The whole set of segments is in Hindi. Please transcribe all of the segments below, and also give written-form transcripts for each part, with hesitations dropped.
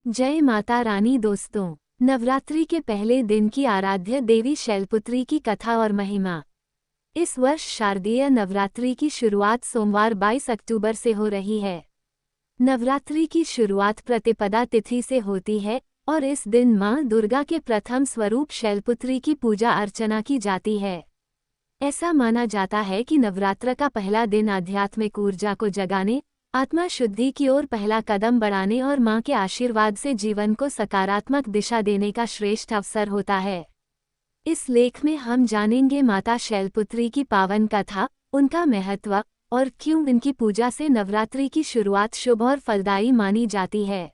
जय माता रानी। दोस्तों, नवरात्रि के पहले दिन की आराध्य देवी शैलपुत्री की कथा और महिमा। इस वर्ष शारदीय नवरात्रि की शुरुआत सोमवार 22 अक्टूबर से हो रही है। नवरात्रि की शुरुआत प्रतिपदा तिथि से होती है और इस दिन मां दुर्गा के प्रथम स्वरूप शैलपुत्री की पूजा अर्चना की जाती है। ऐसा माना जाता है कि नवरात्र का पहला दिन आध्यात्मिक ऊर्जा को जगाने, आत्मा शुद्धि की ओर पहला कदम बढ़ाने और मां के आशीर्वाद से जीवन को सकारात्मक दिशा देने का श्रेष्ठ अवसर होता है। इस लेख में हम जानेंगे माता शैलपुत्री की पावन कथा, उनका महत्व और क्यों इनकी पूजा से नवरात्रि की शुरुआत शुभ और फलदायी मानी जाती है।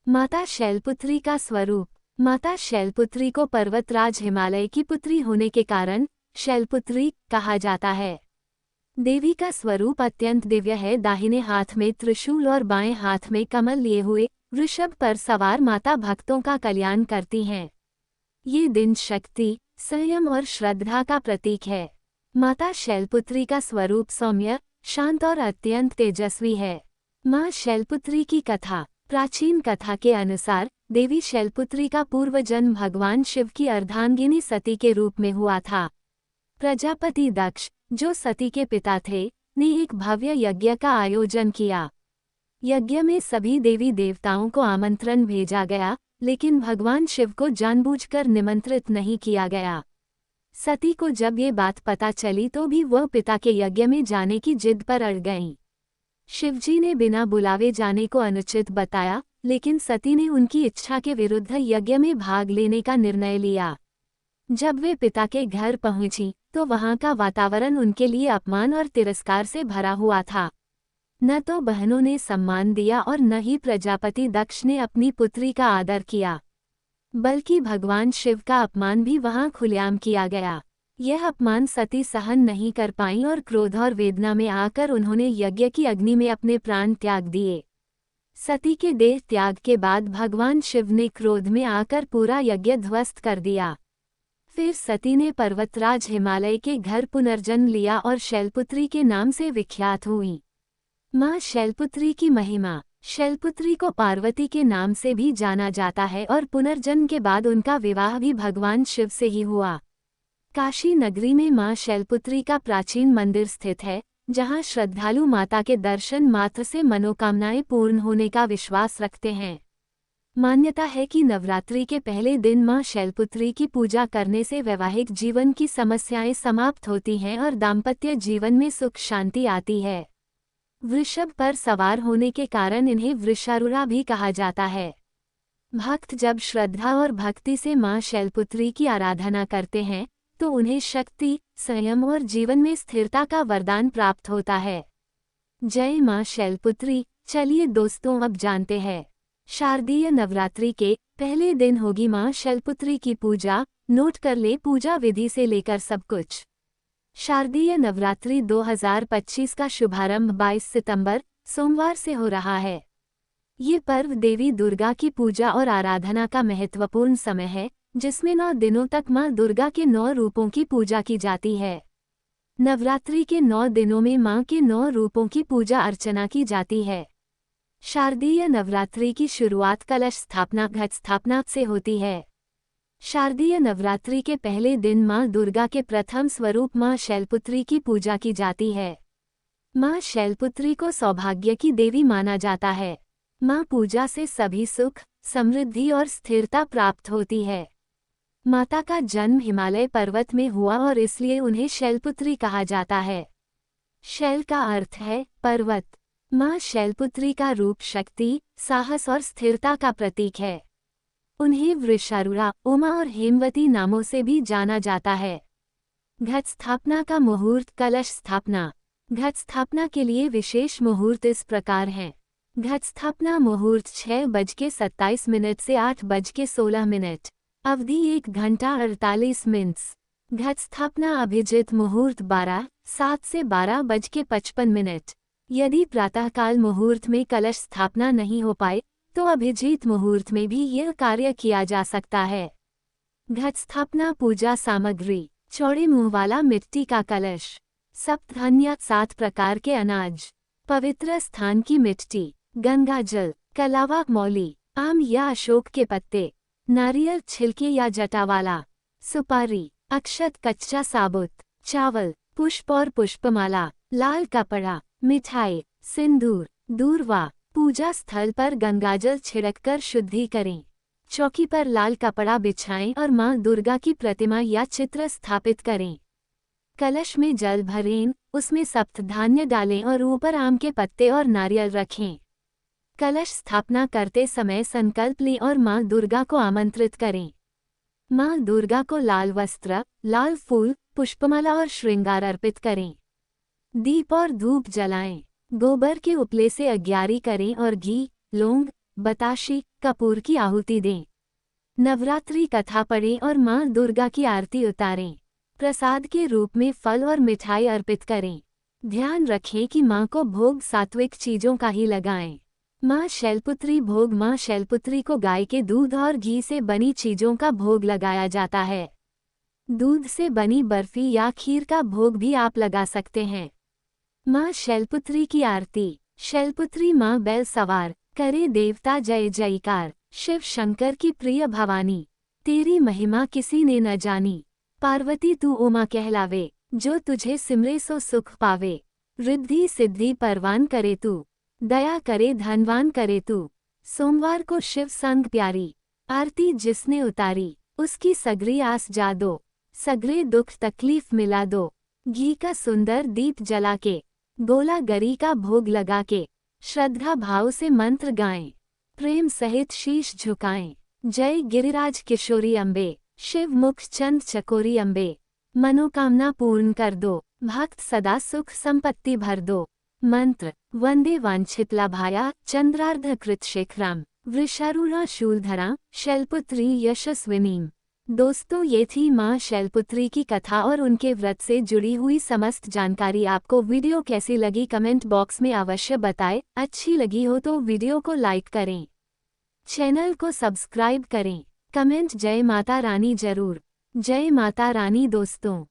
माता शैलपुत्री का स्वरूप। माता शैलपुत्री को पर्वतराज हिमालय की पुत्री होने के कारण शैलपुत्री कहा जाता है। देवी का स्वरूप अत्यंत दिव्य है। दाहिने हाथ में त्रिशूल और बाएं हाथ में कमल लिए हुए वृषभ पर सवार माता भक्तों का कल्याण करती हैं। ये दिन शक्ति, संयम और श्रद्धा का प्रतीक है। माता शैलपुत्री का स्वरूप सौम्य, शांत और अत्यंत तेजस्वी है। मां शैलपुत्री की कथा। प्राचीन कथा के अनुसार देवी शैलपुत्री का पूर्व जन्म भगवान शिव की अर्धांगिनी सती के रूप में हुआ था। प्रजापति दक्ष, जो सती के पिता थे, ने एक भव्य यज्ञ का आयोजन किया। यज्ञ में सभी देवी देवताओं को आमंत्रण भेजा गया, लेकिन भगवान शिव को जानबूझकर निमंत्रित नहीं किया गया। सती को जब ये बात पता चली तो भी वह पिता के यज्ञ में जाने की जिद पर अड़ गईं। शिवजी ने बिना बुलावे जाने को अनुचित बताया, लेकिन सती ने उनकी इच्छा के विरुद्ध यज्ञ में भाग लेने का निर्णय लिया। जब वे पिता के घर पहुंची तो वहां का वातावरण उनके लिए अपमान और तिरस्कार से भरा हुआ था। न तो बहनों ने सम्मान दिया और न ही प्रजापति दक्ष ने अपनी पुत्री का आदर किया, बल्कि भगवान शिव का अपमान भी वहां खुलेआम किया गया। यह अपमान सती सहन नहीं कर पाईं और क्रोध और वेदना में आकर उन्होंने यज्ञ की अग्नि में अपने प्राण त्याग दिए। सती के देह त्याग के बाद भगवान शिव ने क्रोध में आकर पूरा यज्ञ ध्वस्त कर दिया। फिर सती ने पर्वतराज हिमालय के घर पुनर्जन्म लिया और शैलपुत्री के नाम से विख्यात हुई। मां शैलपुत्री की महिमा। शैलपुत्री को पार्वती के नाम से भी जाना जाता है और पुनर्जन्म के बाद उनका विवाह भी भगवान शिव से ही हुआ। काशी नगरी में मां शैलपुत्री का प्राचीन मंदिर स्थित है, जहां श्रद्धालु माता के दर्शन मात्र से मनोकामनाएं पूर्ण होने का विश्वास रखते हैं। मान्यता है कि नवरात्रि के पहले दिन मां शैलपुत्री की पूजा करने से वैवाहिक जीवन की समस्याएं समाप्त होती हैं और दाम्पत्य जीवन में सुख शांति आती है। वृषभ पर सवार होने के कारण इन्हें वृषारूढ़ा भी कहा जाता है। भक्त जब श्रद्धा और भक्ति से मां शैलपुत्री की आराधना करते हैं तो उन्हें शक्ति, संयम और जीवन में स्थिरता का वरदान प्राप्त होता है। जय मां शैलपुत्री। चलिए दोस्तों, अब जानते हैं शारदीय नवरात्रि के पहले दिन होगी मां शैलपुत्री की पूजा। नोट कर ले पूजा विधि से लेकर सब कुछ। शारदीय नवरात्रि 2025 का शुभारंभ 22 सितंबर सोमवार से हो रहा है। ये पर्व देवी दुर्गा की पूजा और आराधना का महत्वपूर्ण समय है, जिसमें 9 दिनों तक मां दुर्गा के 9 रूपों की पूजा की जाती है। नवरात्रि के 9 दिनों में मां के 9 रूपों की पूजा अर्चना की जाती है। शारदीय नवरात्रि की शुरुआत कलश स्थापना घट स्थापना से होती है। शारदीय नवरात्रि के पहले दिन मां दुर्गा के प्रथम स्वरूप मां शैलपुत्री की पूजा की जाती है। मां शैलपुत्री को सौभाग्य की देवी माना जाता है। मां पूजा से सभी सुख, समृद्धि और स्थिरता प्राप्त होती है। माता का जन्म हिमालय पर्वत में हुआ और इसलिए उन्हें शैलपुत्री कहा जाता है। शैल का अर्थ है पर्वत। मां शैलपुत्री का रूप शक्ति, साहस और स्थिरता का प्रतीक है। उन्हें वृषारूढ़ा, उमा और हेमवती नामों से भी जाना जाता है। घट स्थापना का मुहूर्त। कलश स्थापना। घट स्थापना के लिए विशेष मुहूर्त इस प्रकार हैं। घट स्थापना मुहूर्त 6:27 से 8:16। अवधि 1 घंटा 48 मिनट। घट स्थापना अभिजित मुहूर्त 7 से 12:55। यदि प्रातःकाल मुहूर्त में कलश स्थापना नहीं हो पाए तो अभिजीत मुहूर्त में भी यह कार्य किया जा सकता है। घट स्थापना पूजा सामग्री। चौड़े मुंह वाला मिट्टी का कलश। सप्तधान्य 7 प्रकार के अनाज। पवित्र स्थान की मिट्टी। गंगा जल। कलावा मौली। आम या अशोक के पत्ते, नारियल छिलके या जटा वाला, सुपारी, अक्षत कच्चा साबुत, चावल, पुष्प और पुष्पमाला, लाल कपड़ा, मिठाई, सिंदूर, दूर्वा। पूजा स्थल पर गंगाजल छिड़ककर शुद्धि करें। चौकी पर लाल कपड़ा बिछाएं और मां दुर्गा की प्रतिमा या चित्र स्थापित करें। कलश में जल भरें, उसमें सप्तधान्य डालें और ऊपर आम के पत्ते और नारियल रखें। कलश स्थापना करते समय संकल्प लें और मां दुर्गा को आमंत्रित करें। मां दुर्गा को लाल वस्त्र, लाल फूल, पुष्पमाला और श्रृंगार अर्पित करें। दीप और धूप जलाएं। गोबर के उपले से अग्यारी करें और घी, लौंग, बताशी, कपूर की आहुति दें। नवरात्रि कथा पढ़ें और मां दुर्गा की आरती उतारें। प्रसाद के रूप में फल और मिठाई अर्पित करें। ध्यान रखें कि मां को भोग सात्विक चीजों का ही लगाएं। मां शैलपुत्री भोग। मां शैलपुत्री को गाय के दूध और घी से बनी चीजों का भोग लगाया जाता है। दूध से बनी बर्फी या खीर का भोग भी आप लगा सकते हैं। मां शैलपुत्री की आरती। शैलपुत्री मां बैल सवार, करे देवता जय जयकार। शिव शंकर की प्रिय भवानी, तेरी महिमा किसी ने न जानी। पार्वती तू उमा कहलावे, जो तुझे सिमरे सो सुख पावे। रिद्धि सिद्धि परवान करे तू, दया करे धनवान करे तू। सोमवार को शिव संग प्यारी, आरती जिसने उतारी, उसकी सगरी आस जा दो। सगरे दुख तकलीफ मिला दो। घी का सुंदर दीप जला के, गोला गरी का भोग लगा के, श्रद्धा भाव से मंत्र गाएं। प्रेम सहित शीश झुकाएं। जय गिरिराज किशोरी अम्बे, शिव मुख चंद चकोरी अम्बे। मनोकामना पूर्ण कर दो, भक्त सदा सुख संपत्ति भर दो। मंत्र, वंदे वांछित लाभाया चंद्रार्ध कृत शेखराम, वृषारूढ़ा शूलधरा शैलपुत्री यशस्विनीम। दोस्तों, ये थी मां शैलपुत्री की कथा और उनके व्रत से जुड़ी हुई समस्त जानकारी। आपको वीडियो कैसी लगी कमेंट बॉक्स में अवश्य बताएं। अच्छी लगी हो तो वीडियो को लाइक करें, चैनल को सब्सक्राइब करें, कमेंट जय माता रानी जरूर। जय माता रानी दोस्तों।